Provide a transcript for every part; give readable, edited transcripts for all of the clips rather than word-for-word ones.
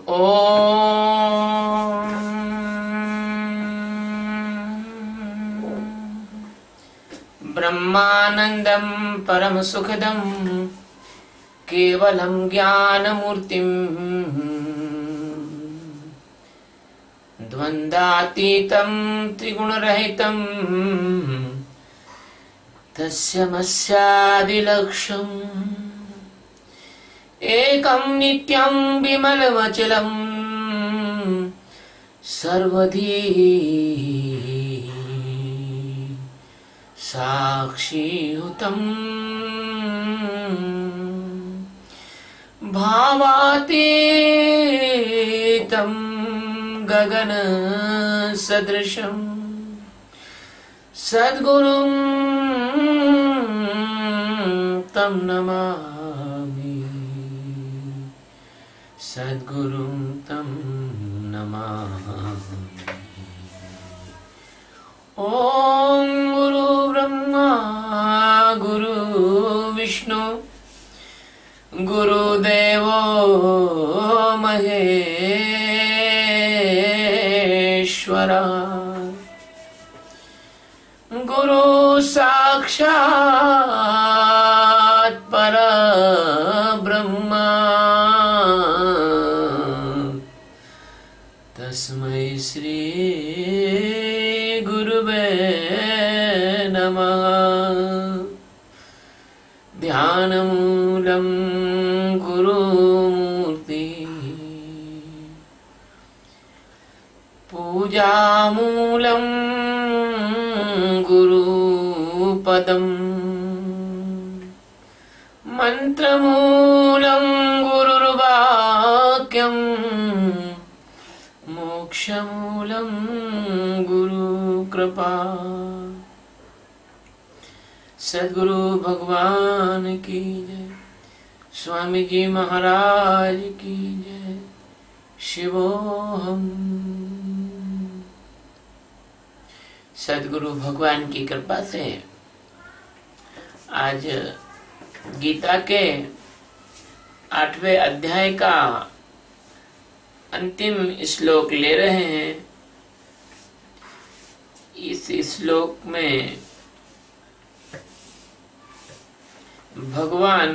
ओम ब्रह्मानंदं परम सुखदं केवलं ज्ञानमूर्तिं द्वन्द्वातीतं त्रिगुणरहितं तस्यमस्यादिलक्ष्यम् एकं नित्यं विमलमचलं सर्वधी साक्षीयुतं भावातीतं गगन सदृशं सद्गुरुं तं नमामि, सद्गुरुं तं नमामि। ओम गुरु ब्रह्मा गुरु विष्णु गुरुदेवो महेश्वरा गुरु साक्षात् परब्रह्म तस्मै श्री गुरुवे नमः। ध्यानमूलं गुरुमूर्ति पूजामूलं गुरुपदम् मंत्रमूलं गुरुर्वाक्यम् मोक्षमूलं गुरुकृपा। सद्गुरु भगवान की जय, स्वामी जी महाराज की जय। शिवोहम। सद्गुरु भगवान की कृपा से आज गीता के 8वें अध्याय का अंतिम श्लोक ले रहे हैं। इस श्लोक में भगवान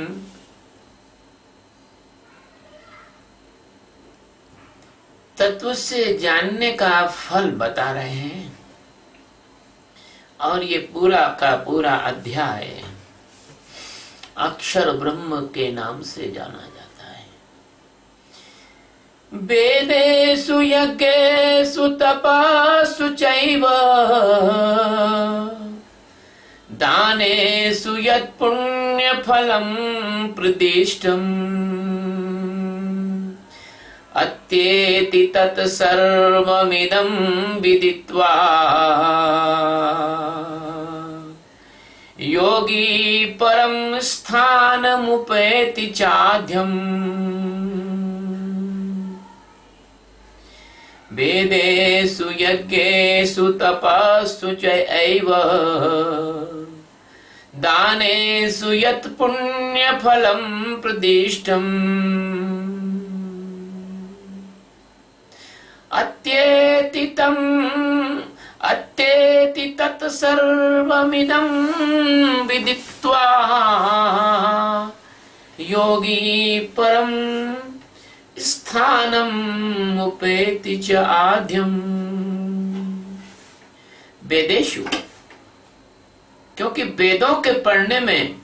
तत्व से जानने का फल बता रहे हैं और ये पूरा का पूरा अध्याय अक्षर ब्रह्म के नाम से जाना जाता है। वेदेषु यज्ञेषु तपस्सु चैव दानेषु यत् पुण्यफलं प्रदिष्टम् अत्येति तत् सर्वमिदं विदित्वा योगी परं स्थानमुपैति चाद्यम्। वेदेषु यज्ञेषु तपस्सु चैव दानेषु यत् पुण्यफलं प्रदिष्टम् अत्येति तत् सर्वमिदं विदित्वा योगी परं स्थानम् उपेति च आद्यम्। वेदेषु, क्योंकि वेदों के पढ़ने में,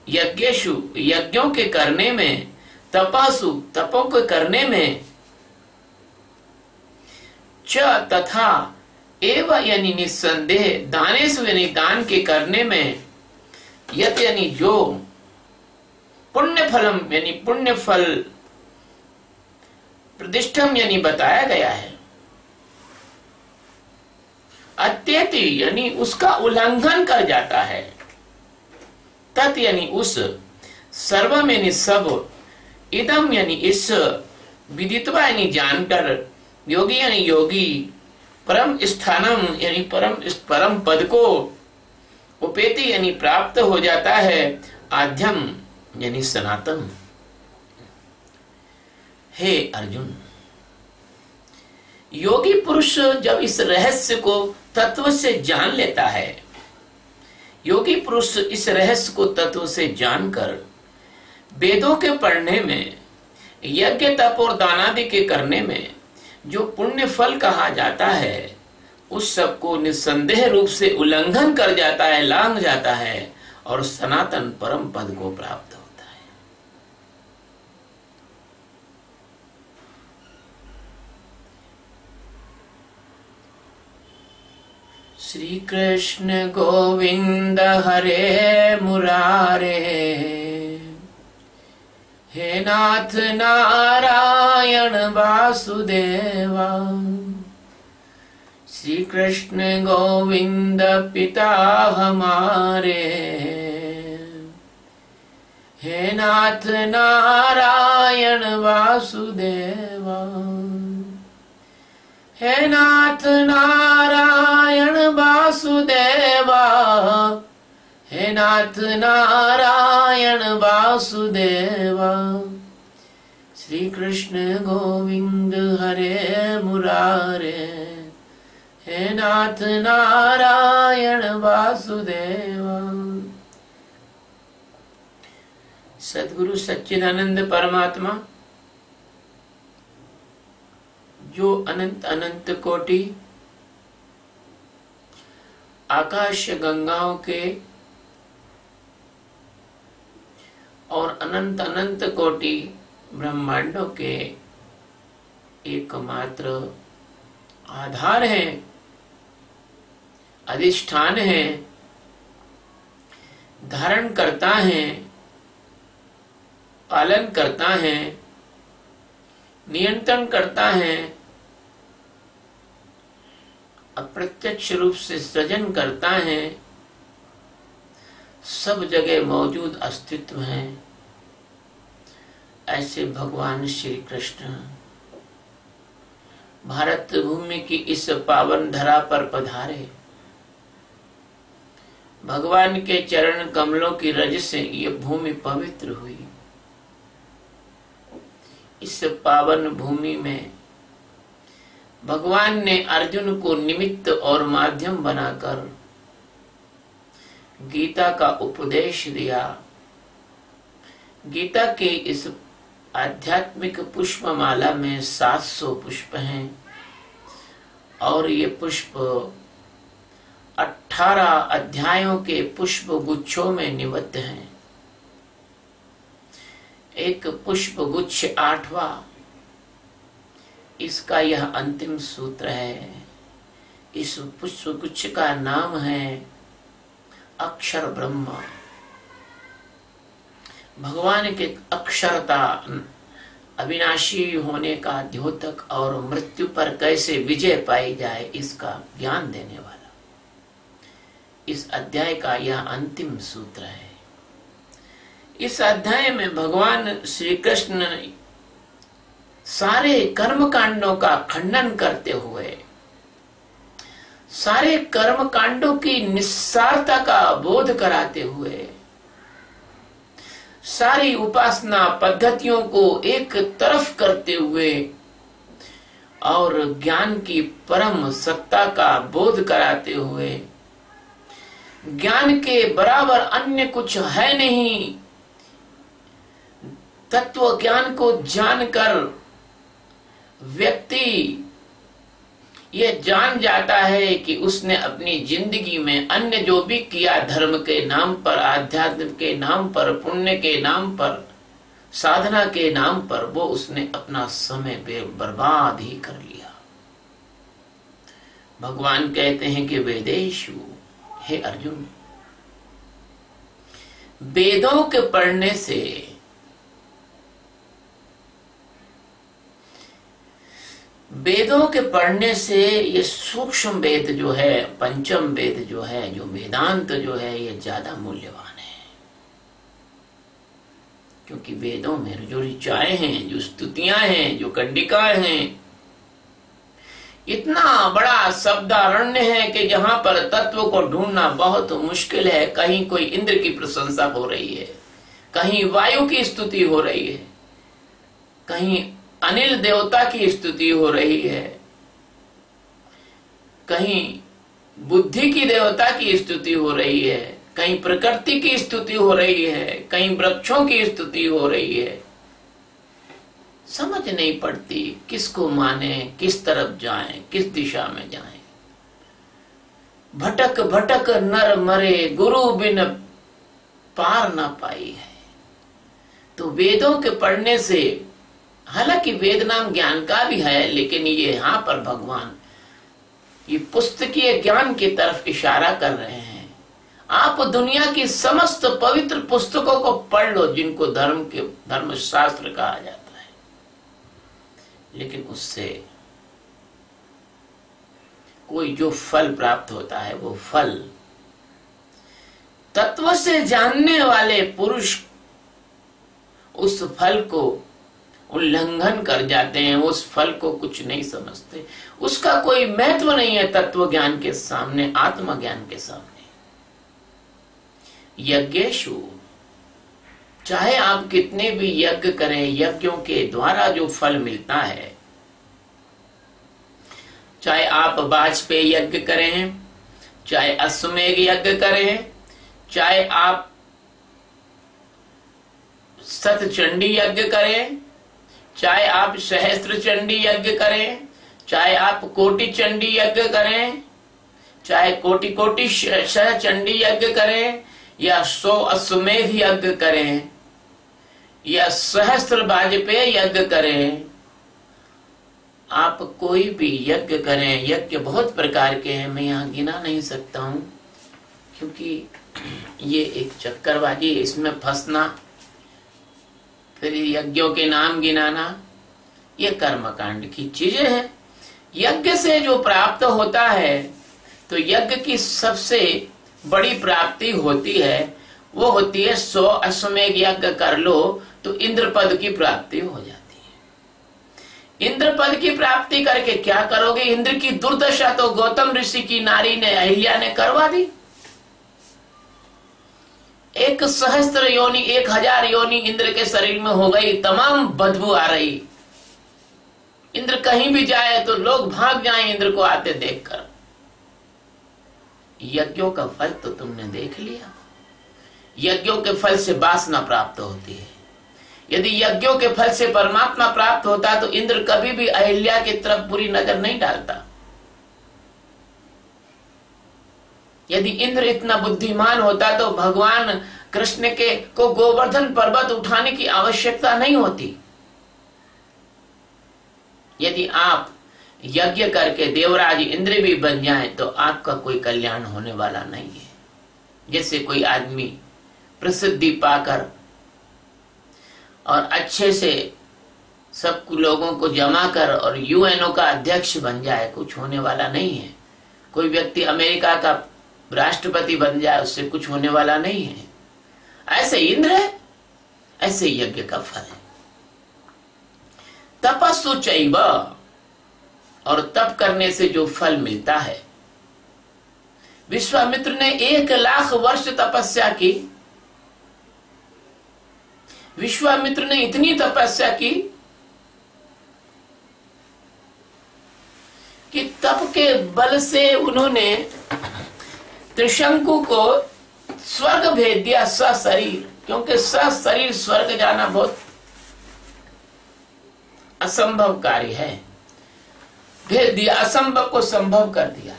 यज्ञेषु यज्ञों के करने में, तपस्सु तपों के करने में, च तथा एव यानी निस्संदेह, दानेषु यानी दान के करने में, यत यानी जो, पुण्य फलम यानी पुण्य फल, प्रतिष्ठम यानी बताया गया है, अत्येति यानी उसका उल्लंघन कर जाता है, तत् यानी उस, सर्वम यानी सब, इदम यानी इस, विदित्वा यानी जानकर, योगी यानी योगी, परम स्थानम यानी परम पद को, उपेति यानी प्राप्त हो जाता है, आद्यम यानी सनातन। हे अर्जुन, योगी पुरुष जब इस रहस्य को तत्व से जान लेता है, योगी पुरुष इस रहस्य को तत्व से जानकर वेदों के पढ़ने में, यज्ञ तप और दानादि के करने में जो पुण्य फल कहा जाता है, उस सब को निस्संदेह रूप से उल्लंघन कर जाता है, लांघ जाता है और सनातन परम पद को प्राप्त होता है। श्री कृष्ण गोविंद हरे मुरारे, हे नाथ नारायण वासुदेवा। श्री कृष्ण गोविंद पिता हमारे, हे नाथ नारायण वासुदेवा। हे नाथ नारायण वासुदेवा, हे नाथ नारायण वासुदेवा। श्री कृष्ण गोविंद हरे मुरारे, हे नाथ नारायण वासुदेवा। सद्गुरु सच्चिदानंद परमात्मा जो अनंत अनंत कोटि आकाश गंगाओं के और अनंत अनंत कोटि ब्रह्मांडों के एकमात्र आधार है, अधिष्ठान है, धारण करता है, पालन करता है, नियंत्रण करता है, अप्रत्यक्ष रूप से सृजन करता है, सब जगह मौजूद अस्तित्व है, ऐसे भगवान श्री कृष्ण भारत भूमि की इस पावन धरा पर पधारे। भगवान के चरण कमलों की रज से ये भूमि पवित्र हुई। इस पावन भूमि में भगवान ने अर्जुन को निमित्त और माध्यम बनाकर गीता का उपदेश दिया। गीता के इस आध्यात्मिक पुष्पमाला में 700 पुष्प हैं और ये पुष्प 18 अध्यायों के पुष्प गुच्छों में निबद्ध हैं। एक पुष्प गुच्छ 8वां, इसका यह अंतिम सूत्र है। इस पुष्प गुच्छ का नाम है अक्षर ब्रह्म। भगवान के अक्षरता, अविनाशी होने का द्योतक और मृत्यु पर कैसे विजय पाई जाए, इसका ज्ञान देने वाला इस अध्याय का यह अंतिम सूत्र है। इस अध्याय में भगवान श्री कृष्ण सारे कर्म कांडों का खंडन करते हुए, सारे कर्म कांडों की निस्सारता का बोध कराते हुए, सारी उपासना पद्धतियों को एक तरफ करते हुए और ज्ञान की परम सत्ता का बोध कराते हुए, ज्ञान के बराबर अन्य कुछ है नहीं, तत्व ज्ञान को जानकर व्यक्ति ये जान जाता है कि उसने अपनी जिंदगी में अन्य जो भी किया, धर्म के नाम पर, आध्यात्म के नाम पर, पुण्य के नाम पर, साधना के नाम पर, वो उसने अपना समय बर्बाद ही कर लिया। भगवान कहते हैं कि वेदेषु, हे अर्जुन, वेदों के पढ़ने से, वेदों के पढ़ने से ये सूक्ष्म वेद जो है, पंचम वेद जो है, जो वेदांत जो है, ये ज्यादा मूल्यवान है। क्योंकि वेदों में जो ऋचाएं हैं, जो स्तुतियां हैं, जो कंडिकाएं हैं, इतना बड़ा शब्दारण्य है कि जहां पर तत्व को ढूंढना बहुत मुश्किल है। कहीं कोई इंद्र की प्रशंसा हो रही है, कहीं वायु की स्तुति हो रही है, कहीं अनिल देवता की स्तुति हो रही है, कहीं बुद्धि की देवता की स्तुति हो रही है, कहीं प्रकृति की स्तुति हो रही है, कहीं वृक्षों की स्तुति हो रही है। समझ नहीं पड़ती किसको माने, किस तरफ जाएं, किस दिशा में जाएं। भटक भटक नर मरे, गुरु बिन पार ना पाई है। तो वेदों के पढ़ने से, हालांकि वेद नाम ज्ञान का भी है, लेकिन ये यहाँ पर भगवान ये पुस्तकीय ज्ञान की तरफ इशारा कर रहे हैं। आप दुनिया की समस्त पवित्र पुस्तकों को पढ़ लो जिनको धर्मशास्त्र कहा जाता है, लेकिन उससे कोई जो फल प्राप्त होता है वो फल तत्व से जानने वाले पुरुष उस फल को उल्लंघन कर जाते हैं, उस फल को कुछ नहीं समझते, उसका कोई महत्व नहीं है तत्व ज्ञान के सामने, आत्मज्ञान के सामने। यज्ञेषु, चाहे आप कितने भी यज्ञ करें, यज्ञों के द्वारा जो फल मिलता है, चाहे आप वाजपेयी यज्ञ करें, चाहे अश्वमेध यज्ञ करें, चाहे आप शतचंडी यज्ञ करें, चाहे आप सहस्त्र चंडी यज्ञ करें, चाहे आप कोटि चंडी यज्ञ करें, चाहे कोटि कोटि सहचंडी यज्ञ करें, या 100 अश्वमेध यज्ञ करें, या सहस्त्र वाजपेयी यज्ञ करें, आप कोई भी यज्ञ करें, यज्ञ बहुत प्रकार के हैं, मैं यहाँ गिना नहीं सकता हूं क्योंकि ये एक चक्करबाजी, इसमें फंसना, फिर यज्ञों के नाम गिनाना, ये कर्मकांड की चीजें हैं। यज्ञ से जो प्राप्त होता है, तो यज्ञ की सबसे बड़ी प्राप्ति होती है, वो होती है 100 अश्वमेध यज्ञ कर लो तो इंद्र पद की प्राप्ति हो जाती है। इंद्र पद की प्राप्ति करके क्या करोगे? इंद्र की दुर्दशा तो गौतम ऋषि की नारी ने, अहिल्या ने करवा दी। 1 सहस्त्र योनि, 1000 योनि इंद्र के शरीर में हो गई, तमाम बदबू आ रही। इंद्र कहीं भी जाए तो लोग भाग जाएं इंद्र को आते देखकर। यज्ञों का फल तो तुमने देख लिया। यज्ञों के फल से वासना प्राप्त होती है। यदि यज्ञों के फल से परमात्मा प्राप्त होता तो इंद्र कभी भी अहिल्या की तरफ बुरी नजर नहीं डालता। यदि इंद्र इतना बुद्धिमान होता तो भगवान कृष्ण को गोवर्धन पर्वत उठाने की आवश्यकता नहीं होती। यदि आप यज्ञ करके देवराज इंद्र भी बन जाए तो आपका कोई कल्याण होने वाला नहीं है। जैसे कोई आदमी प्रसिद्धि पाकर और अच्छे से सब लोगों को जमा कर और यूएनओ का अध्यक्ष बन जाए, कुछ होने वाला नहीं है। कोई व्यक्ति अमेरिका का राष्ट्रपति बन जाए, उससे कुछ होने वाला नहीं है। ऐसे इंद्र है, ऐसे यज्ञ का फल है। तपस्सु चैव, और तप करने से जो फल मिलता है। विश्वामित्र ने 1,00,000 वर्ष तपस्या की। विश्वामित्र ने इतनी तपस्या की कि तप के बल से उन्होंने त्रिशंकु को स्वर्ग भेज दिया सशरीर, क्योंकि सशरीर स्वर्ग जाना बहुत असंभव कार्य है। भेज दिया, असंभव को संभव कर दिया।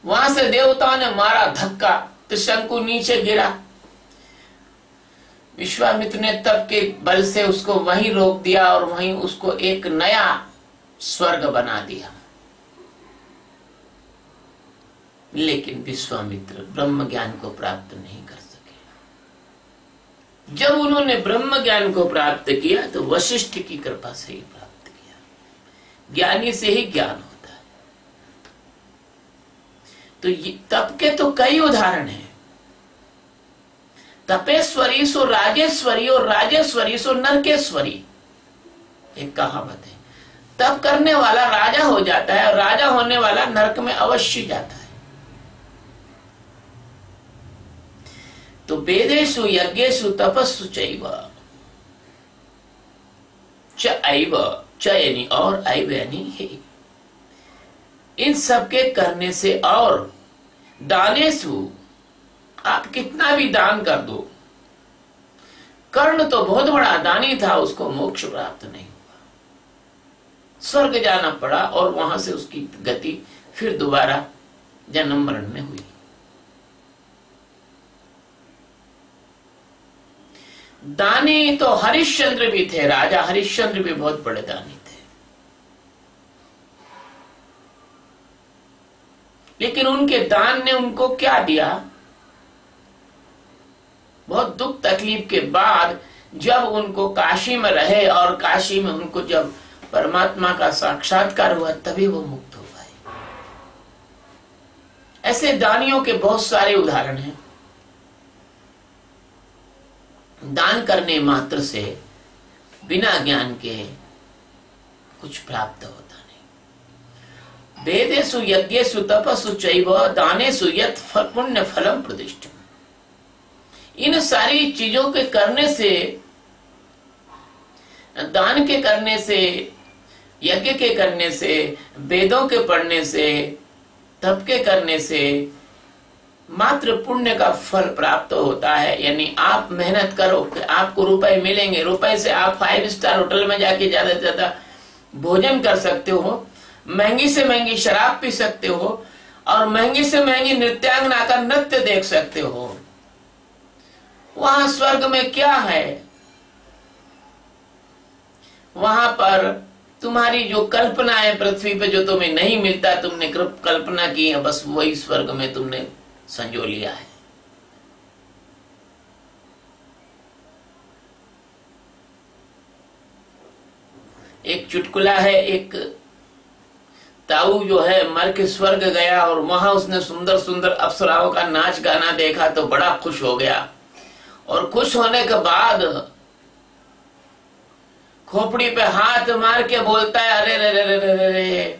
वहां से देवताओं ने मारा धक्का, त्रिशंकु नीचे गिरा। विश्वामित्र ने तप के बल से उसको वहीं रोक दिया और वहीं उसको एक नया स्वर्ग बना दिया। लेकिन विश्वामित्र ब्रह्म ज्ञान को प्राप्त नहीं कर सके। जब उन्होंने ब्रह्म ज्ञान को प्राप्त किया तो वशिष्ठ की कृपा से ही प्राप्त किया। ज्ञानी से ही ज्ञान होता है। तो तप के तो कई उदाहरण हैं। तपेश्वरी सो राजेश्वरी और राजेश्वरी सो नरकेश्वरी, एक कहावत है। तप करने वाला राजा हो जाता है और राजा होने वाला नरक में अवश्य जाता है। तो वेदेषु यज्ञेषु तपस्सु चैव, च ऐव, च यानी और, ऐव यानी हे। इन सब के करने से, और दानेसु, आप कितना भी दान कर दो, कर्ण तो बहुत बड़ा दानी था, उसको मोक्ष प्राप्त नहीं हुआ, स्वर्ग जाना पड़ा और वहां से उसकी गति फिर दोबारा जन्म मरण में हुई। दानी तो हरिश्चंद्र भी थे, राजा हरिश्चंद्र भी बहुत बड़े दानी थे, लेकिन उनके दान ने उनको क्या दिया? बहुत दुख तकलीफ के बाद जब उनको काशी में रहे और काशी में उनको जब परमात्मा का साक्षात्कार हुआ, तभी वो मुक्त हो गए। ऐसे दानियों के बहुत सारे उदाहरण हैं। दान करने मात्र से बिना ज्ञान के कुछ प्राप्त होता नहीं। वेदेषु यज्ञेषु तपस्सु चैव दानेषु यत् पुण्य फलम प्रतिष्ठितम्। इन सारी चीजों के करने से, दान के करने से, यज्ञ के करने से, वेदों के पढ़ने से, तप के करने से मात्र पुण्य का फल प्राप्त होता है। यानी आप मेहनत करो, आपको रुपए मिलेंगे, रुपए से आप 5 स्टार होटल में जाके ज्यादा से ज्यादा भोजन कर सकते हो, महंगी से महंगी शराब पी सकते हो, और महंगी से महंगी नृत्यांगना का नृत्य देख सकते हो। वहां स्वर्ग में क्या है? वहां पर तुम्हारी जो कल्पना है पृथ्वी पे, जो तुम्हें नहीं मिलता, तुमने कल्पना की है, बस वही स्वर्ग में तुमने संजो लिया है। एक चुटकुला है, एक ताऊ जो है मर के स्वर्ग गया और वहां उसने सुंदर सुंदर अप्सराओं का नाच गाना देखा तो बड़ा खुश हो गया, और खुश होने के बाद खोपड़ी पे हाथ मार के बोलता है, अरे रे रे रे रे रे,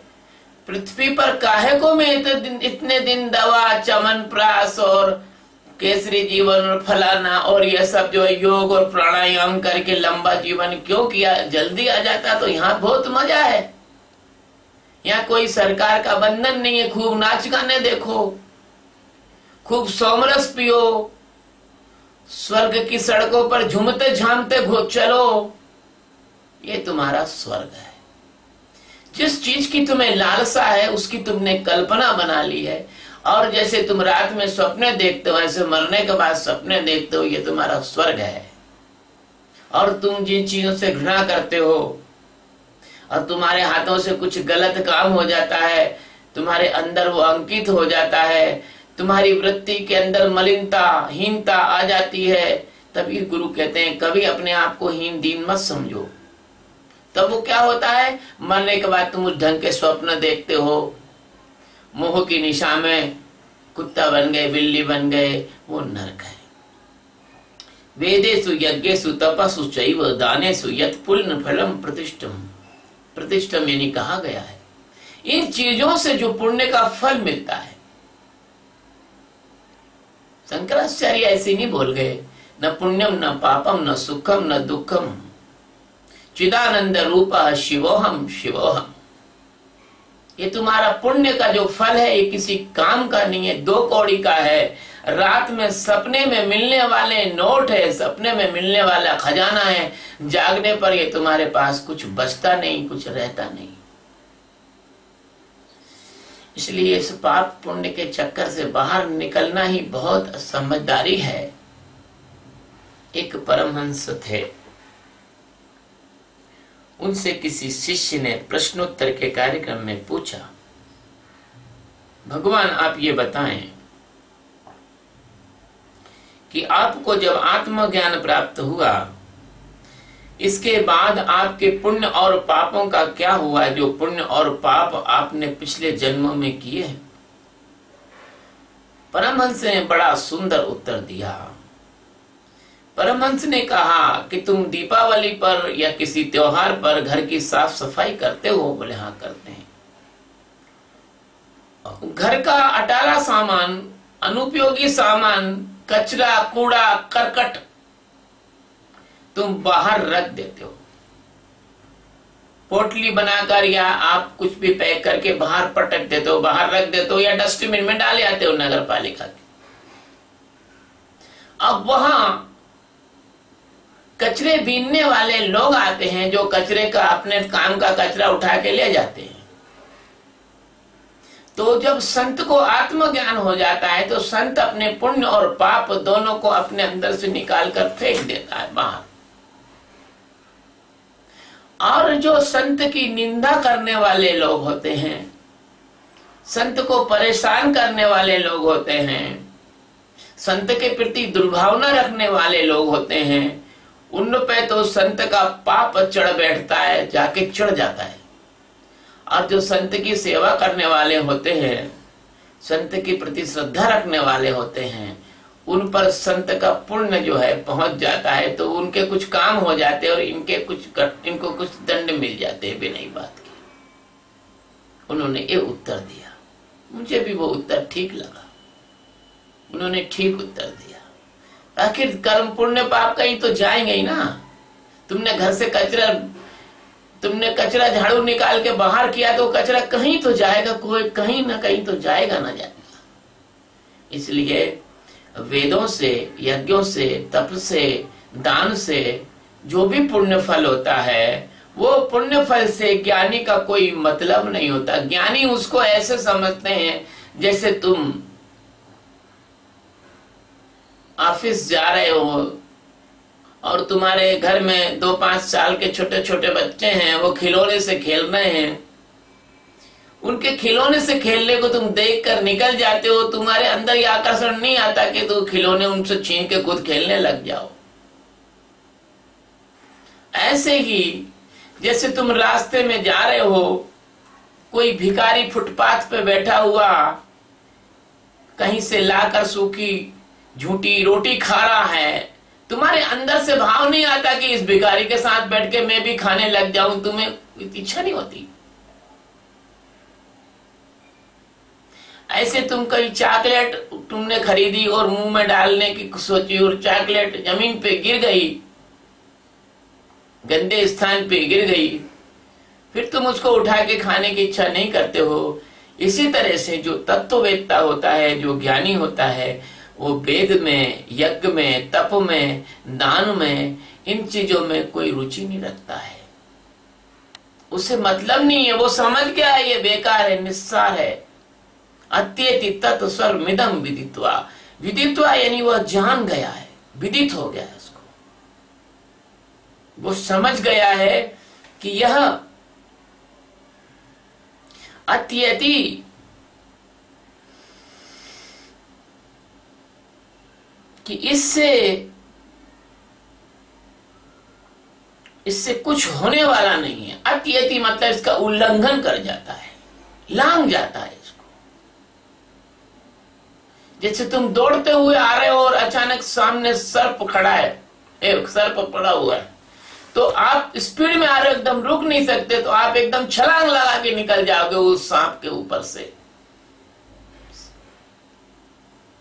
पृथ्वी पर काहे को मैं इतने दिन दवा, चमन प्राश और केसरी जीवन और फलाना और ये सब जो है योग और प्राणायाम करके लंबा जीवन क्यों किया? जल्दी आ जाता तो यहाँ बहुत मजा है। यहाँ कोई सरकार का बंधन नहीं है, खूब नाच गाने देखो, खूब सोमरस पियो, स्वर्ग की सड़कों पर झूमते झामते चलो, ये तुम्हारा स्वर्ग है। जिस चीज की तुम्हें लालसा है उसकी तुमने कल्पना बना ली है, और जैसे तुम रात में सपने देखते हो ऐसे मरने के बाद सपने देखते हो, ये तुम्हारा स्वर्ग है। और तुम जिन चीजों से घृणा करते हो और तुम्हारे हाथों से कुछ गलत काम हो जाता है, तुम्हारे अंदर वो अंकित हो जाता है, तुम्हारी वृत्ति के अंदर मलिनता, हीनता आ जाती है, तभी गुरु कहते हैं कभी अपने आप को हीन दीन मत समझो। तब वो क्या होता है? मरने के बाद तुम उस ढंग के स्वप्न देखते हो, मोह की निशा में कुत्ता बन गए, बिल्ली बन गए, वो नरक है। वेदेषु यज्ञेषु तपस्सु चैव दानेषु यत् पुण्य फलम प्रतिष्ठितम्। प्रतिष्ठितम् यानी कहा गया है इन चीजों से जो पुण्य का फल मिलता है। शंकराचार्य ऐसे नहीं बोल गए, न पुण्यम न पापम न सुखम न दुखम चिदानंद रूपा शिवोहम शिवोहम। ये तुम्हारा पुण्य का जो फल है ये किसी काम का नहीं है, 2 कौड़ी का है, रात में सपने में मिलने वाले नोट है, सपने में मिलने वाला खजाना है, जागने पर ये तुम्हारे पास कुछ बचता नहीं, कुछ रहता नहीं। इसलिए इस पाप पुण्य के चक्कर से बाहर निकलना ही बहुत समझदारी है। एक परमहंस थे, उनसे किसी शिष्य ने प्रश्नोत्तर के कार्यक्रम में पूछा, भगवान आप ये बताएं कि आपको जब आत्मज्ञान प्राप्त हुआ इसके बाद आपके पुण्य और पापों का क्या हुआ? जो पुण्य और पाप आपने पिछले जन्मों में किए हैं। परमहंस ने बड़ा सुंदर उत्तर दिया। परमहंस ने कहा कि तुम दीपावली पर या किसी त्योहार पर घर की साफ सफाई करते हो? बोले हाँ करते हैं। घर का अटाला सामान, अनुपयोगी सामान, कचरा, कूड़ा, करकट तुम बाहर रख देते हो। पोटली बनाकर या आप कुछ भी पैक करके बाहर पटक देते हो, बाहर रख देते हो या डस्टबिन में डाल आते हो नगर पालिका के। अब वहां कचरे बीनने वाले लोग आते हैं जो कचरे का अपने काम का कचरा उठा के ले जाते हैं। तो जब संत को आत्मज्ञान हो जाता है तो संत अपने पुण्य और पाप दोनों को अपने अंदर से निकालकर फेंक देता है बाहर। और जो संत की निंदा करने वाले लोग होते हैं, संत को परेशान करने वाले लोग होते हैं, संत के प्रति दुर्भावना रखने वाले लोग होते हैं, उन पे तो संत का पाप चढ़ बैठता है, जाके चढ़ जाता है। और जो संत की सेवा करने वाले होते हैं, संत के प्रति श्रद्धा रखने वाले होते हैं, उन पर संत का पुण्य जो है पहुंच जाता है, तो उनके कुछ काम हो जाते हैं और इनको कुछ दंड मिल जाते हैं बिना ही बात के। उन्होंने ये उत्तर दिया, मुझे भी वो उत्तर ठीक लगा, उन्होंने ठीक उत्तर दिया। आखिर कर्म पुण्य पाप कहीं तो जाएंगे ही ना। तुमने घर से कचरा झाड़ू निकाल के बाहर किया तो कचरा कहीं तो जाएगा, कोई कहीं ना कहीं तो जाएगा ना जाएगा। इसलिए वेदों से, यज्ञों से, तप से, दान से जो भी पुण्य फल होता है, वो पुण्य फल से ज्ञानी का कोई मतलब नहीं होता। ज्ञानी उसको ऐसे समझते हैं जैसे तुम ऑफिस जा रहे हो और तुम्हारे घर में 2-5 साल के छोटे छोटे बच्चे हैं, वो खिलौने से खेल रहे हैं। उनके खिलौने से खेलने को तुम देखकर निकल जाते हो, तुम्हारे अंदर ये आकर्षण नहीं आता कि तुम खिलौने उनसे छीन के खुद खेलने लग जाओ। ऐसे ही जैसे तुम रास्ते में जा रहे हो, कोई भिखारी फुटपाथ पे बैठा हुआ कहीं से लाकर सूखी झूठी रोटी खा रहा है, तुम्हारे अंदर से भाव नहीं आता कि इस भिखारी के साथ बैठ के मैं भी खाने लग जाऊं, तुम्हें इच्छा नहीं होती। ऐसे तुम कहीं चॉकलेट तुमने खरीदी और मुंह में डालने की सोची और चॉकलेट जमीन पे गिर गई, गंदे स्थान पे गिर गई, फिर तुम उसको उठा के खाने की इच्छा नहीं करते हो। इसी तरह से जो तत्ववेत्ता होता है, जो ज्ञानी होता है, वो वेद में, यज्ञ में, तप में, दान में, इन चीजों में कोई रुचि नहीं रखता है। उसे मतलब नहीं है, वो समझ गया है ये बेकार है, निस्सार है। अत्येति तत् सर्वमिदं विदित्वा, विदित्वा यानी वह जान गया है, विदित हो गया है उसको, वो समझ गया है कि यह अत्येति कि इससे कुछ होने वाला नहीं है। अत्येति मतलब इसका उल्लंघन कर जाता है, लांग जाता है इसको। जैसे तुम दौड़ते हुए आ रहे हो और अचानक सामने सर्प खड़ा है, एक सर्प पड़ा हुआ है, तो आप स्पीड में आ रहे हो, एकदम रुक नहीं सकते, तो आप एकदम छलांग लगा के निकल जाओगे उस सांप के ऊपर से।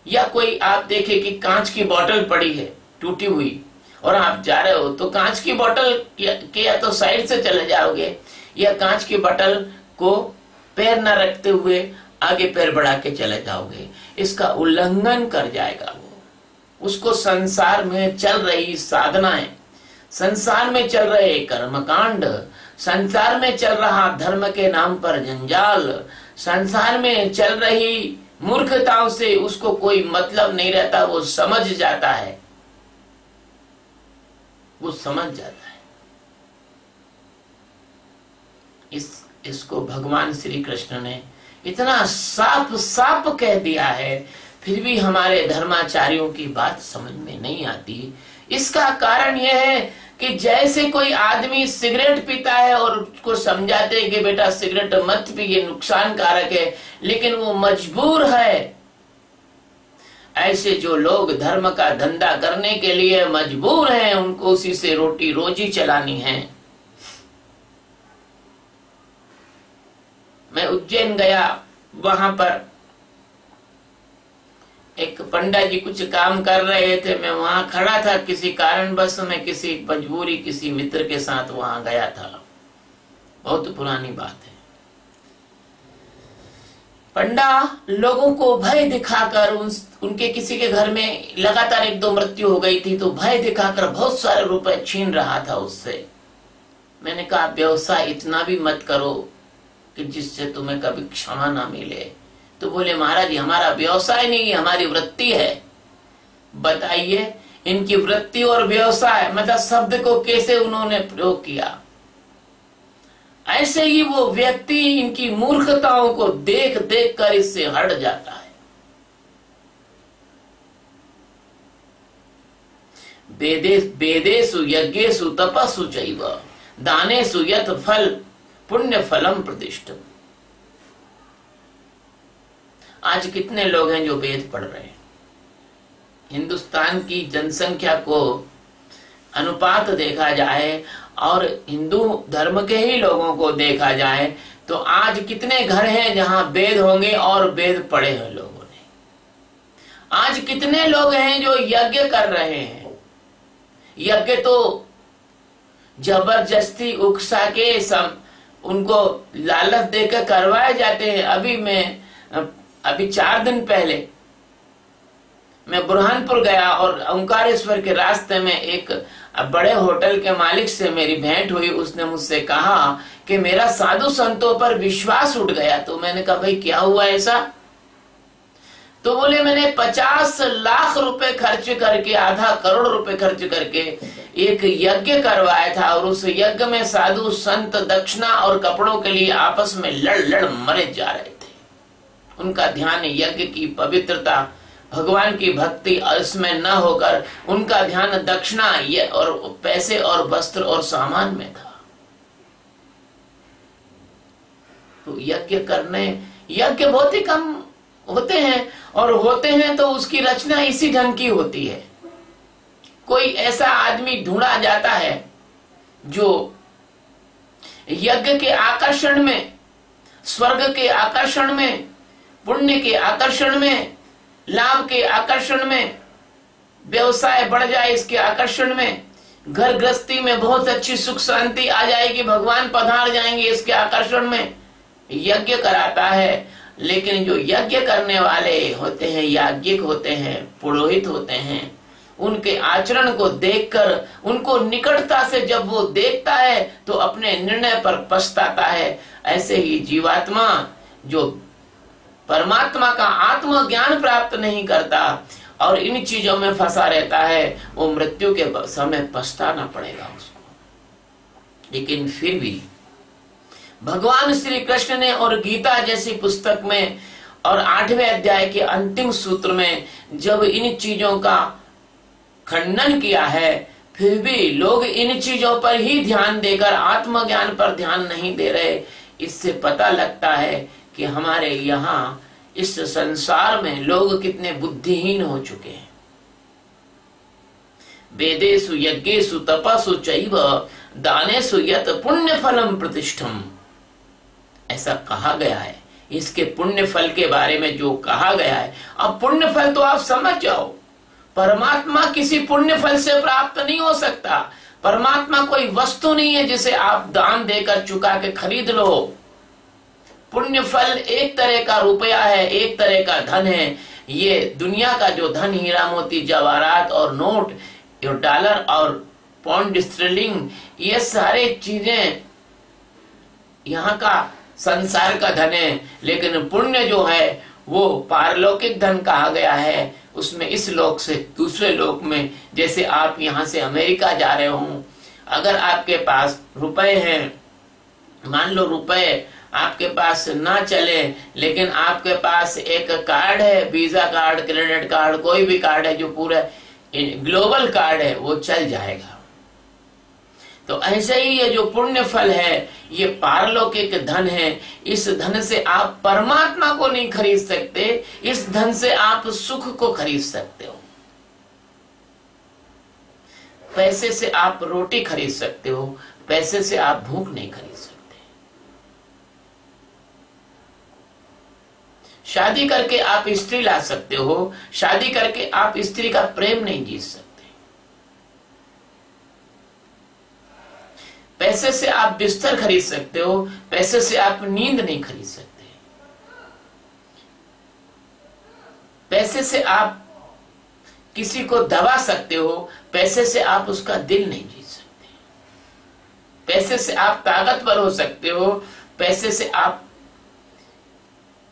या कोई आप देखे कि कांच की बोतल पड़ी है टूटी हुई और आप जा रहे हो, तो कांच की बोतल के या तो साइड से चले जाओगे या कांच की बोतल को पैर न रखते हुए आगे पैर बढ़ा के चले जाओगे। इसका उल्लंघन कर जाएगा वो। उसको संसार में चल रही साधनाएं, संसार में चल रहे कर्मकांड, संसार में चल रहा धर्म के नाम पर जंजाल, संसार में चल रही मूर्खताओं से उसको कोई मतलब नहीं रहता। वो समझ जाता है, वो समझ जाता है। इसको भगवान श्री कृष्ण ने इतना साफ साफ कह दिया है, फिर भी हमारे धर्माचार्यों की बात समझ में नहीं आती। इसका कारण यह है कि जैसे कोई आदमी सिगरेट पीता है और उसको समझाते हैं कि बेटा सिगरेट मत पी, ये नुकसानकारक है, लेकिन वो मजबूर है, ऐसे जो लोग धर्म का धंधा करने के लिए मजबूर हैं, उनको उसी से रोटी रोजी चलानी है। मैं उज्जैन गया, वहां पर एक पंडा जी कुछ काम कर रहे थे, मैं वहां खड़ा था, किसी कारणवश मैं किसी मजबूरी किसी मित्र के साथ वहां गया था। बहुत पुरानी बात है। पंडा लोगों को भय दिखाकर उनके किसी के घर में लगातार 1-2 मृत्यु हो गई थी, तो भय दिखाकर बहुत सारे रुपए छीन रहा था उससे। मैंने कहा व्यवसाय इतना भी मत करो कि जिससे तुम्हें कभी क्षमा ना मिले। तो बोले महाराज हमारा व्यवसाय नहीं, हमारी वृत्ति है। बताइए इनकी वृत्ति और व्यवसाय मतलब शब्द को कैसे उन्होंने प्रयोग किया। ऐसे ही वो व्यक्ति इनकी मूर्खताओं को देख देख कर इससे हट जाता है। वेदेषु यज्ञेषु तपस्सु चैव दानेषु यत् फल पुण्य फलम प्रतिष्ठितम्। आज कितने लोग हैं जो वेद पढ़ रहे हैं। हिंदुस्तान की जनसंख्या को अनुपात देखा जाए और हिंदू धर्म के ही लोगों को देखा जाए तो आज कितने घर हैं जहां वेद होंगे और वेद पढ़े हैं लोगों ने। आज कितने लोग हैं जो यज्ञ कर रहे हैं। यज्ञ तो जबरदस्ती उकसा के उनको लालच देकर करवाए जाते हैं। अभी 4 दिन पहले मैं बुरहानपुर गया और ओंकारेश्वर के रास्ते में एक बड़े होटल के मालिक से मेरी भेंट हुई। उसने मुझसे कहा कि मेरा साधु संतों पर विश्वास उठ गया। तो मैंने कहा भाई क्या हुआ ऐसा? तो बोले मैंने 50 लाख रुपए खर्च करके, आधा करोड़ रुपए खर्च करके एक यज्ञ करवाया था और उस यज्ञ में साधु संत दक्षिणा और कपड़ों के लिए आपस में लड़ मरे जा रहे थे। उनका ध्यान यज्ञ की पवित्रता, भगवान की भक्ति इसमें न होकर उनका ध्यान दक्षिणा और पैसे और वस्त्र और सामान में था। तो यज्ञ बहुत ही कम होते हैं और होते हैं तो उसकी रचना इसी ढंग की होती है। कोई ऐसा आदमी ढूंढा जाता है जो यज्ञ के आकर्षण में, स्वर्ग के आकर्षण में, पुण्य के आकर्षण में, लाभ के आकर्षण में, व्यवसाय बढ़ जाए इसके आकर्षण में, घर गृहस्थी में बहुत अच्छी सुख शांति आ जाएगी, भगवान पधार जाएंगे इसके आकर्षण में यज्ञ कराता है। लेकिन जो यज्ञ करने वाले होते हैं, याज्ञिक होते हैं, पुरोहित होते हैं, उनके आचरण को देखकर, उनको निकटता से जब वो देखता है तो अपने निर्णय पर पछताता है। ऐसे ही जीवात्मा जो परमात्मा का आत्मज्ञान प्राप्त नहीं करता और इन चीजों में फंसा रहता है, वो मृत्यु के समय पछताना पड़ेगा उसको। लेकिन फिर भी भगवान श्री कृष्ण ने और गीता जैसी पुस्तक में और 8वें अध्याय के अंतिम सूत्र में जब इन चीजों का खंडन किया है, फिर भी लोग इन चीजों पर ही ध्यान देकर आत्मज्ञान पर ध्यान नहीं दे रहे। इससे पता लगता है कि हमारे यहाँ इस संसार में लोग कितने बुद्धिहीन हो चुके हैं। वेदेषु यज्ञेषु तपस्सु चैव दानेषु यत् पुण्य फलम प्रतिष्ठम्, ऐसा कहा गया है। इसके पुण्य फल के बारे में जो कहा गया है, अब पुण्य फल तो आप समझ जाओ, परमात्मा किसी पुण्य फल से प्राप्त नहीं हो सकता। परमात्मा कोई वस्तु नहीं है जिसे आप दान देकर चुका के खरीद लो। पुण्य फल एक तरह का रुपया है, एक तरह का धन है। ये दुनिया का जो धन, हीरा मोती जवाहरात और नोट, जो डॉलर और पाउंड स्टर्लिंग, ये सारे चीजें यहाँ का संसार का धन है। लेकिन पुण्य जो है वो पारलौकिक धन कहा गया है। उसमें इस लोक से दूसरे लोक में, जैसे आप यहाँ से अमेरिका जा रहे हो, अगर आपके पास रुपए हैं, मान लो रुपए आपके पास ना चले, लेकिन आपके पास एक कार्ड है, वीजा कार्ड, क्रेडिट कार्ड, कोई भी कार्ड है जो पूरा ग्लोबल कार्ड है, वो चल जाएगा। तो ऐसे ही ये जो पुण्य फल है, ये पारलौकिक धन है। इस धन से आप परमात्मा को नहीं खरीद सकते, इस धन से आप सुख को खरीद सकते हो। पैसे से आप रोटी खरीद सकते हो, पैसे से आप भूख नहीं खरीद सकते। शादी करके आप स्त्री ला सकते हो, शादी करके आप स्त्री का प्रेम नहीं जीत सकते। पैसे से आप बिस्तर खरीद सकते हो, पैसे से आप नींद नहीं खरीद सकते। पैसे से आप किसी को दबा सकते हो, पैसे से आप उसका दिल नहीं जीत सकते। पैसे से आप ताकतवर हो सकते हो, पैसे से आप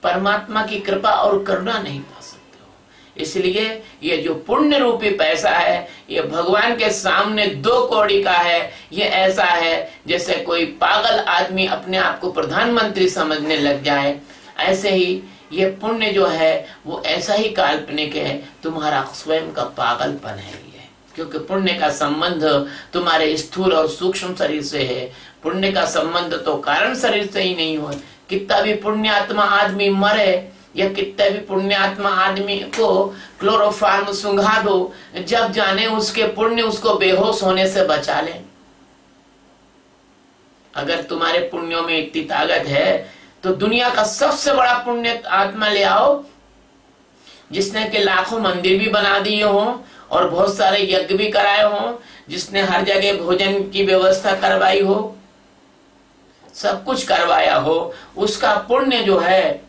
परमात्मा की कृपा और करुणा नहीं पा सकते हो। इसलिए ये जो पुण्य रूपी पैसा है, ये भगवान के सामने 2 कौड़ी का है। ये ऐसा है जैसे कोई पागल आदमी अपने आप को प्रधानमंत्री समझने लग जाए, ऐसे ही ये पुण्य जो है वो ऐसा ही काल्पनिक है, तुम्हारा स्वयं का पागलपन है ये। क्योंकि पुण्य का संबंध तुम्हारे स्थूल और सूक्ष्म शरीर से है। पुण्य का संबंध तो कारण शरीर से ही नहीं हो। कितना भी पुण्यात्मा आदमी मरे या कितना भी पुण्यात्मा आदमी को क्लोरोफार्म सुंघा दो, जब जाने उसके पुण्य उसको बेहोश होने से बचा ले। अगर तुम्हारे पुण्यों में इतनी ताकत है तो दुनिया का सबसे बड़ा पुण्य आत्मा ले आओ, जिसने के लाखों मंदिर भी बना दिए हो और बहुत सारे यज्ञ भी कराए हो, जिसने हर जगह भोजन की व्यवस्था करवाई हो, सब कुछ करवाया हो, उसका पुण्य जो है,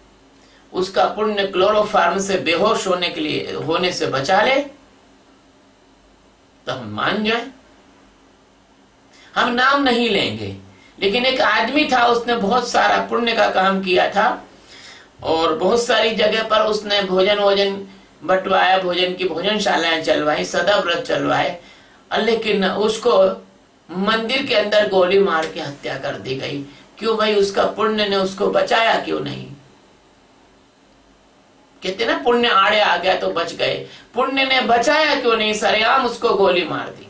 उसका पुण्य क्लोरोफार्म से बेहोश होने से बचा ले, तो हम मान जाए। हम नाम नहीं लेंगे, लेकिन एक आदमी था, उसने बहुत सारा पुण्य का काम किया था और बहुत सारी जगह पर उसने भोजन बंटवाया, भोजन की भोजनशालाएं चलवाई, सदा व्रत चलवाए, लेकिन उसको मंदिर के अंदर गोली मार के हत्या कर दी गई। क्यों भाई? उसका पुण्य ने उसको बचाया क्यों नहीं? कहते ना पुण्य आड़े आ गया तो बच गए, पुण्य ने बचाया क्यों नहीं? सरेआम उसको गोली मार दी।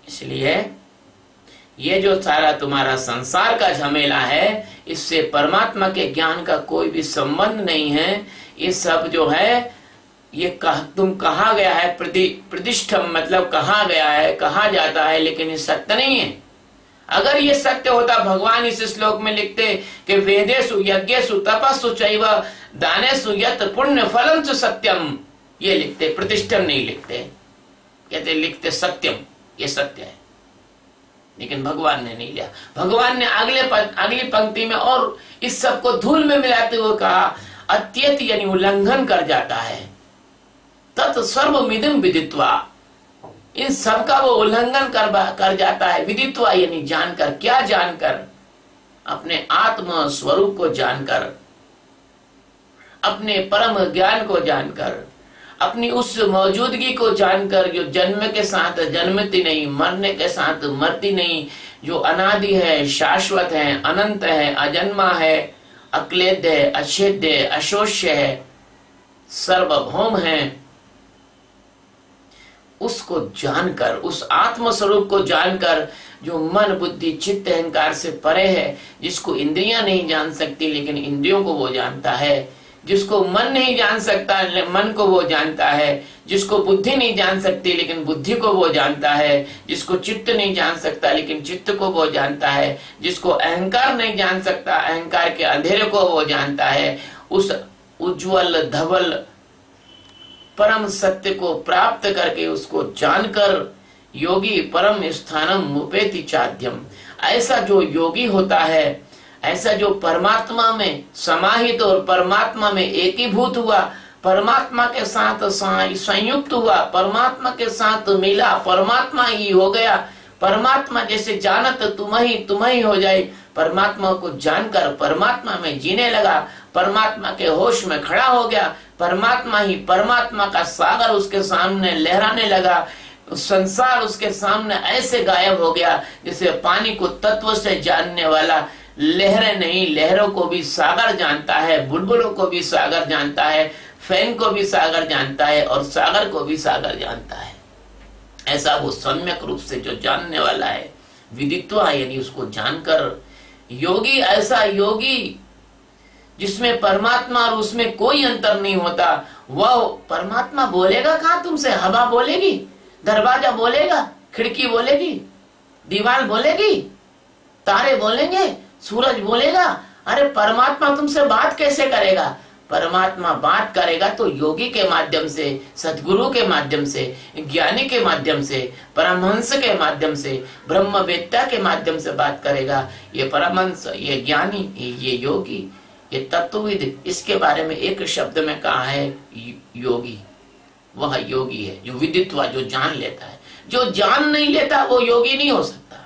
इसलिए ये जो सारा तुम्हारा संसार का झमेला है, इससे परमात्मा के ज्ञान का कोई भी संबंध नहीं है। ये सब जो है ये तुम कहा गया है, प्रतिष्ठम मतलब कहा गया है, कहा जाता है, लेकिन ये सत्य नहीं है। अगर ये सत्य होता, भगवान इस श्लोक में लिखते कि वेदेषु यज्ञेषु तपस्सु चैव दानेषु यत् पुण्य फलम च सत्यम, ये लिखते, प्रतिष्ठम नहीं लिखते, कहते लिखते सत्यम, ये सत्य है। लेकिन भगवान ने नहीं लिया। भगवान ने अगली पंक्ति में और इस सब को धूल में मिलाते हुए कहा, अत्यत यानी उल्लंघन कर जाता है, तत् सर्वमिदं विदित्वा, इन सब का वो उल्लंघन कर जाता है। विदित्वा यानी जानकर। क्या जानकर? अपने आत्म स्वरूप को जानकर, अपने परम ज्ञान को जानकर, अपनी उस मौजूदगी को जानकर जो जन्म के साथ जन्मती नहीं, मरने के साथ मरती नहीं, जो अनादि है, शाश्वत है, अनंत है, अजन्मा है, अक्लेद्य है, अछेद्य है, अशोष्य है, सर्वभौम है, उसको जानकर, उस आत्म स्वरूप को जानकर, जो मन बुद्धि चित्त अहंकार से परे है, जिसको इंद्रियां नहीं जान सकती लेकिन इंद्रियों को वो जानता है, जिसको मन नहीं जान सकता मन को वो जानता है, जिसको बुद्धि नहीं जान सकती लेकिन बुद्धि को वो जानता है, जिसको चित्त नहीं जान सकता लेकिन चित्त को वो जानता है, जिसको अहंकार नहीं जान सकता अहंकार के अंधेरे को वो जानता है। उस उज्जवल धवल परम सत्य को प्राप्त करके, उसको जानकर योगी परम स्थानम मुपेति चाद्यम, ऐसा जो योगी होता है, ऐसा जो परमात्मा में समाहित और परमात्मा में एकीभूत हुआ, परमात्मा के साथ संयुक्त हुआ, परमात्मा के साथ मिला, परमात्मा ही हो गया, परमात्मा जैसे जानत तुम ही हो जाए, परमात्मा को जानकर परमात्मा में जीने लगा, परमात्मा के होश में खड़ा हो गया, परमात्मा ही परमात्मा का सागर उसके सामने लहराने लगा, संसार उसके सामने ऐसे गायब हो गया जैसे पानी को तत्व से जानने वाला लहरें नहीं, लहरों को भी सागर जानता है, बुलबुलों को भी सागर जानता है, फैन को भी सागर जानता है और सागर को भी सागर जानता है। ऐसा वो सम्यक रूप से जो जानने वाला है, विदित्वा यानी उसको जानकर योगी, ऐसा योगी जिसमें परमात्मा और उसमें कोई अंतर नहीं होता, वह परमात्मा बोलेगा कहाँ तुमसे? हवा बोलेगी, दरवाजा बोलेगा, खिड़की बोलेगी, दीवार बोलेगी, तारे बोलेंगे, सूरज बोलेगा? अरे परमात्मा तुमसे बात कैसे करेगा? परमात्मा बात करेगा तो योगी के माध्यम से, सदगुरु के माध्यम से, ज्ञानी के माध्यम से, परमहंस के माध्यम से, ब्रह्मवेत्ता के माध्यम से बात करेगा। ये परमहंस, ये ज्ञानी, ये योगी, ये तत्वविद, इसके बारे में एक शब्द में कहा है योगी। वह योगी है जो विदित्वा, जो जान लेता है। जो जान नहीं लेता वो योगी नहीं हो सकता।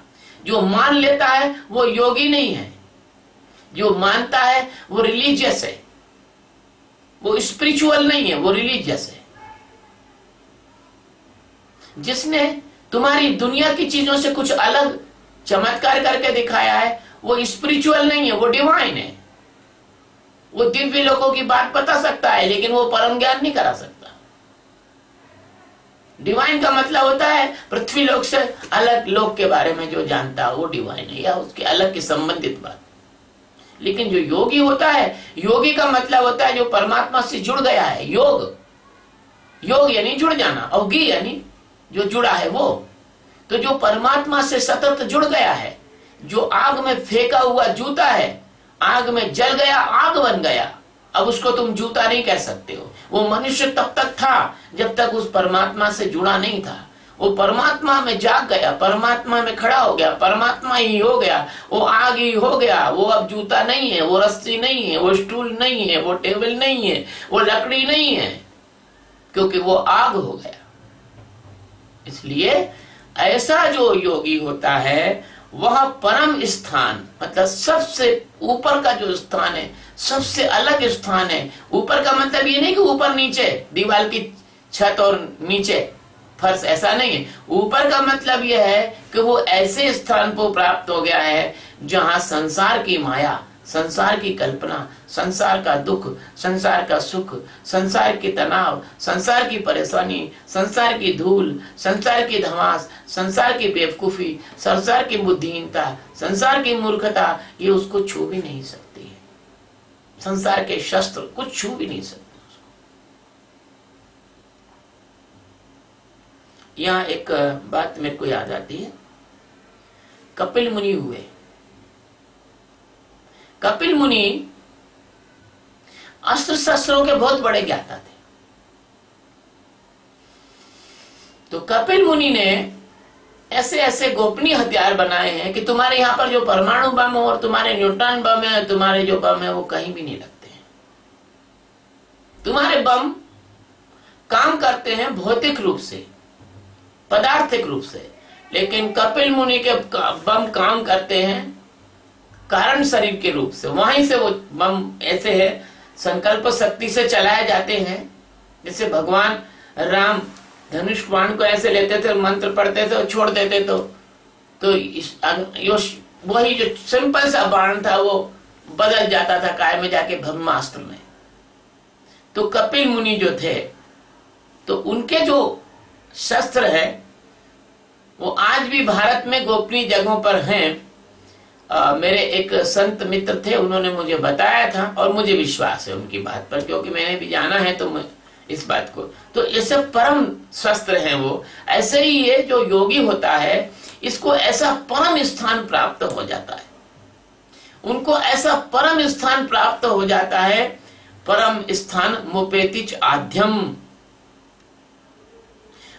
जो मान लेता है वो योगी नहीं है। जो मानता है वो रिलीजियस है, वो स्पिरिचुअल नहीं है, वो रिलीजियस है। जिसने तुम्हारी दुनिया की चीजों से कुछ अलग चमत्कार करके दिखाया है वो स्पिरिचुअल नहीं है, वो डिवाइन है। वो दिव्य लोगों की बात बता सकता है लेकिन वो परम ज्ञान नहीं करा सकता। डिवाइन का मतलब होता है पृथ्वी लोक से अलग लोक के बारे में जो जानता है वो डिवाइन है, या उसके अलग की संबंधित बात। लेकिन जो योगी होता है, योगी का मतलब होता है जो परमात्मा से जुड़ गया है। योग यानी जुड़ जाना, और गी यानी जो जुड़ा है वो। तो जो परमात्मा से सतत जुड़ गया है, जो आग में फेंका हुआ जूता है, आग में जल गया, आग बन गया, अब उसको तुम जूता नहीं कह सकते हो। वो मनुष्य तब तक था जब तक उस परमात्मा से जुड़ा नहीं था। वो परमात्मा में जाग गया, परमात्मा में खड़ा हो गया, परमात्मा ही हो गया, वो आग ही हो गया। वो अब जूता नहीं है, वो रस्सी नहीं है, वो स्टूल नहीं है, वो टेबल नहीं है, वो लकड़ी नहीं है, क्योंकि वो आग हो गया। इसलिए ऐसा जो योगी होता है वह परम स्थान, मतलब सबसे ऊपर का जो स्थान है, सबसे अलग स्थान है। ऊपर का मतलब ये नहीं कि ऊपर नीचे दीवार की छत और नीचे फर्श, ऐसा नहीं है। ऊपर का मतलब यह है कि वो ऐसे स्थान को प्राप्त हो गया है जहां संसार की माया, संसार की कल्पना, संसार का दुख, संसार का सुख, संसार की तनाव, संसार की परेशानी, संसार की धूल, संसार की धमास, संसार की बेवकूफी, संसार की बुद्धिहीनता, संसार की मूर्खता, ये उसको छू भी नहीं सकती है। संसार के शस्त्र कुछ छू भी नहीं सकते। यहाँ एक बात मेरे को याद आती है। कपिल मुनि हुए। कपिल मुनि अस्त्र शस्त्रों के बहुत बड़े ज्ञाता थे। तो कपिल मुनि ने ऐसे ऐसे गोपनीय हथियार बनाए हैं कि तुम्हारे यहाँ पर जो परमाणु बम और तुम्हारे न्यूट्रॉन बम है, तुम्हारे जो बम है वो कहीं भी नहीं लगते हैं। तुम्हारे बम काम करते हैं भौतिक रूप से, पदार्थिक रूप से, लेकिन कपिल मुनि के बम काम करते हैं कारण शरीर के रूप से। वहीं से वो बम ऐसे है, संकल्प शक्ति से चलाए जाते हैं। जैसे भगवान राम धनुष बाण को ऐसे लेते थे, मंत्र पढ़ते थे और छोड़ देते तो वही जो सिंपल सा बाण था वो बदल जाता था काय में जाके ब्रह्मास्त्र में। तो कपिल मुनि जो थे, तो उनके जो शस्त्र है वो आज भी भारत में गोपनीय जगहों पर हैं। मेरे एक संत मित्र थे, उन्होंने मुझे बताया था और मुझे विश्वास है उनकी बात पर, क्योंकि मैंने भी जाना है तो मैं इस बात को। तो ये सब परम शस्त्र हैं वो। ऐसे ही ये जो योगी होता है, इसको ऐसा परम स्थान प्राप्त हो जाता है, उनको ऐसा परम स्थान प्राप्त हो जाता है। परम स्थान मुपेतिच आद्यम,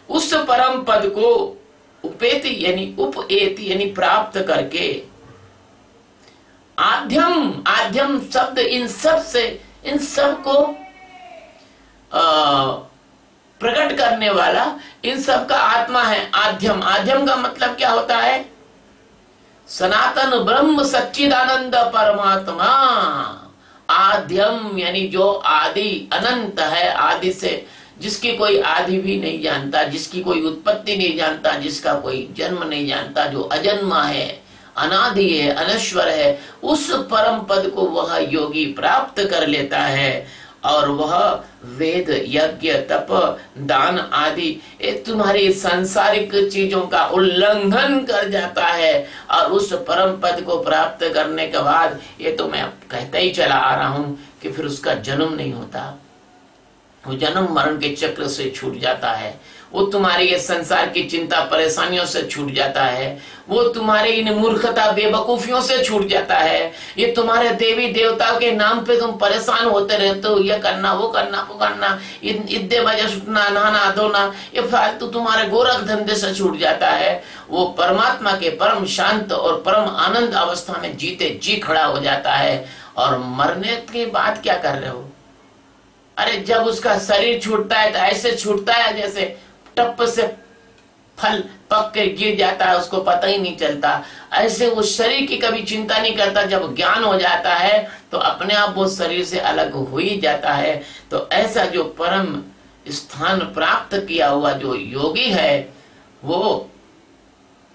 उस परम पद को उपेति यानी उपेति यानी प्राप्त करके, आद्यम, आद्यम शब्द इन सब को प्रकट करने वाला, इन सब का आत्मा है आद्यम। आद्यम का मतलब क्या होता है? सनातन ब्रह्म सच्चिदानंद परमात्मा। आद्यम यानी जो आदि अनंत है, आदि से जिसकी कोई आदि भी नहीं जानता, जिसकी कोई उत्पत्ति नहीं जानता, जिसका कोई जन्म नहीं जानता, जो अजन्मा है, अनादि है, अनश्वर है, उस परम पद को वह योगी प्राप्त कर लेता है। और वह वेद, यज्ञ, तप, दान आदि तुम्हारी सांसारिक चीजों का उल्लंघन कर जाता है। और उस परम पद को प्राप्त करने के बाद, ये तो मैं कहता ही चला आ रहा हूं कि फिर उसका जन्म नहीं होता, वो जन्म मरण के चक्र से छूट जाता है, वो तुम्हारी ये संसार की चिंता परेशानियों से छूट जाता है, वो तुम्हारे इन मूर्खता बेवकूफियों से छूट जाता है। ये तुम्हारे देवी देवताओं के नाम पे तुम परेशान होते रहते हो, ये करना वो करना वो करना, इद्दे बजे सुटना नहाना धोना, ये फालतू तुम्हारे गोरख धंधे से छूट जाता है। वो परमात्मा के परम शांत और परम आनंद अवस्था में जीते जी खड़ा हो जाता है। और मरने के बाद क्या कर रहे हो? अरे जब उसका शरीर छूटता है तो ऐसे छूटता है जैसे टप से फल पक के गिर जाता है, उसको पता ही नहीं चलता। ऐसे वो शरीर की कभी चिंता नहीं करता। जब ज्ञान हो जाता है तो अपने आप वो शरीर से अलग हो ही जाता है। तो ऐसा जो परम स्थान प्राप्त किया हुआ जो योगी है, वो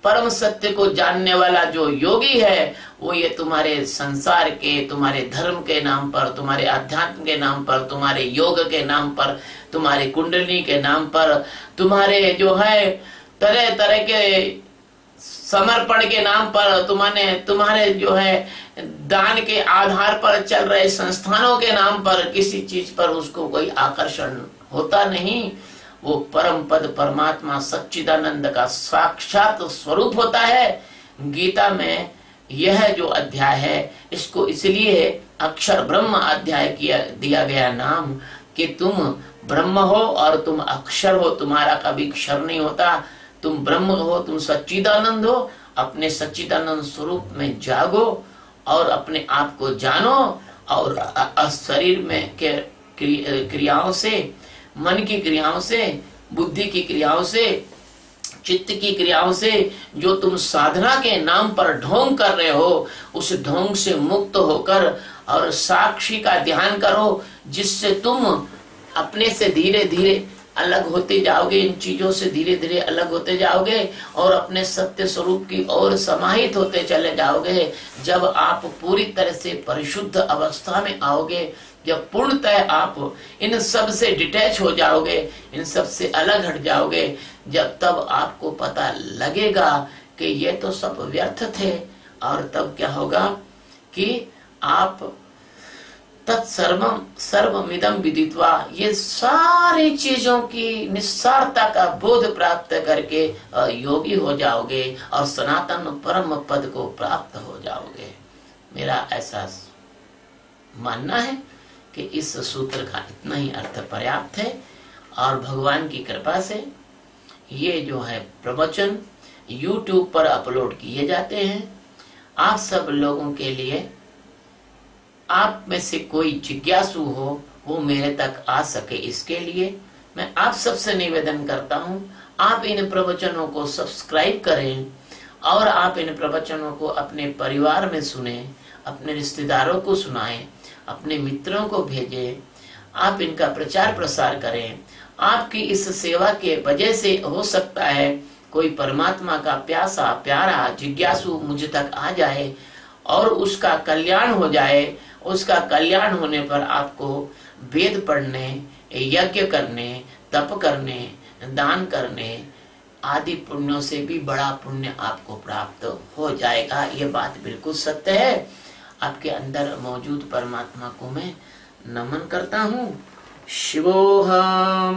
परम सत्य को जानने वाला जो योगी है, वो ये तुम्हारे संसार के, तुम्हारे धर्म के नाम पर, तुम्हारे अध्यात्म के नाम पर, तुम्हारे योग के नाम पर, तुम्हारे कुंडली के नाम पर, तुम्हारे जो है तरह तरह के समर्पण के नाम पर, तुम्हारे जो है दान के आधार पर चल रहे संस्थानों के नाम पर किसी चीज पर उसको कोई आकर्षण होता नहीं। वो परम पद परमात्मा सच्चिदानंद का साक्षात स्वरूप होता है। गीता में यह जो अध्याय है, इसको इसलिए अक्षर ब्रह्म अध्याय दिया गया नाम कि तुम ब्रह्म हो और तुम अक्षर हो, तुम्हारा कभी क्षर नहीं होता। तुम ब्रह्म हो, तुम सच्चिदानंद हो। अपने सच्चिदानंद स्वरूप में जागो और अपने आप को जानो। और शरीर में के क्रियाओं से, मन की क्रियाओं से, बुद्धि की क्रियाओं से, चित्त की क्रियाओं से जो तुम साधना के नाम पर ढोंग कर रहे हो, उस ढोंग से मुक्त होकर और साक्षी का ध्यान करो, जिससे तुम अपने से धीरे धीरे अलग होते जाओगे। इन चीजों से धीरे धीरे अलग होते जाओगे और अपने सत्य स्वरूप की ओर समाहित होते चले जाओगे। जब आप पूरी तरह से परिशुद्ध अवस्था में आओगे, जब पूर्णतः आप इन सब से डिटैच हो जाओगे, इन सब से अलग हट जाओगे, जब तब आपको पता लगेगा कि ये तो सब व्यर्थ थे। और तब क्या होगा कि आप तत्सर्वम सर्वमिदं विदित्वा, ये सारी चीजों की निस्सारता का बोध प्राप्त करके योगी हो जाओगे और सनातन परम पद को प्राप्त हो जाओगे। मेरा ऐसा मानना है कि इस सूत्र का इतना ही अर्थ पर्याप्त है। और भगवान की कृपा से ये जो है प्रवचन YouTube पर अपलोड किए जाते हैं। आप सब लोगों के लिए, आप में से कोई जिज्ञासु हो वो मेरे तक आ सके, इसके लिए मैं आप सबसे निवेदन करता हूँ, आप इन प्रवचनों को सब्सक्राइब करें और आप इन प्रवचनों को अपने परिवार में सुने, अपने रिश्तेदारों को सुनाएं, अपने मित्रों को भेजें, आप इनका प्रचार प्रसार करें। आपकी इस सेवा के वजह से हो सकता है कोई परमात्मा का प्यासा प्यारा जिज्ञासु मुझ तक आ जाए और उसका कल्याण हो जाए। उसका कल्याण होने पर आपको वेद पढ़ने, यज्ञ करने, तप करने, दान करने आदि पुण्यों से भी बड़ा पुण्य आपको प्राप्त हो जाएगा। ये बात बिल्कुल सत्य है। आपके अंदर मौजूद परमात्मा को मैं नमन करता हूँ। शिवोहम।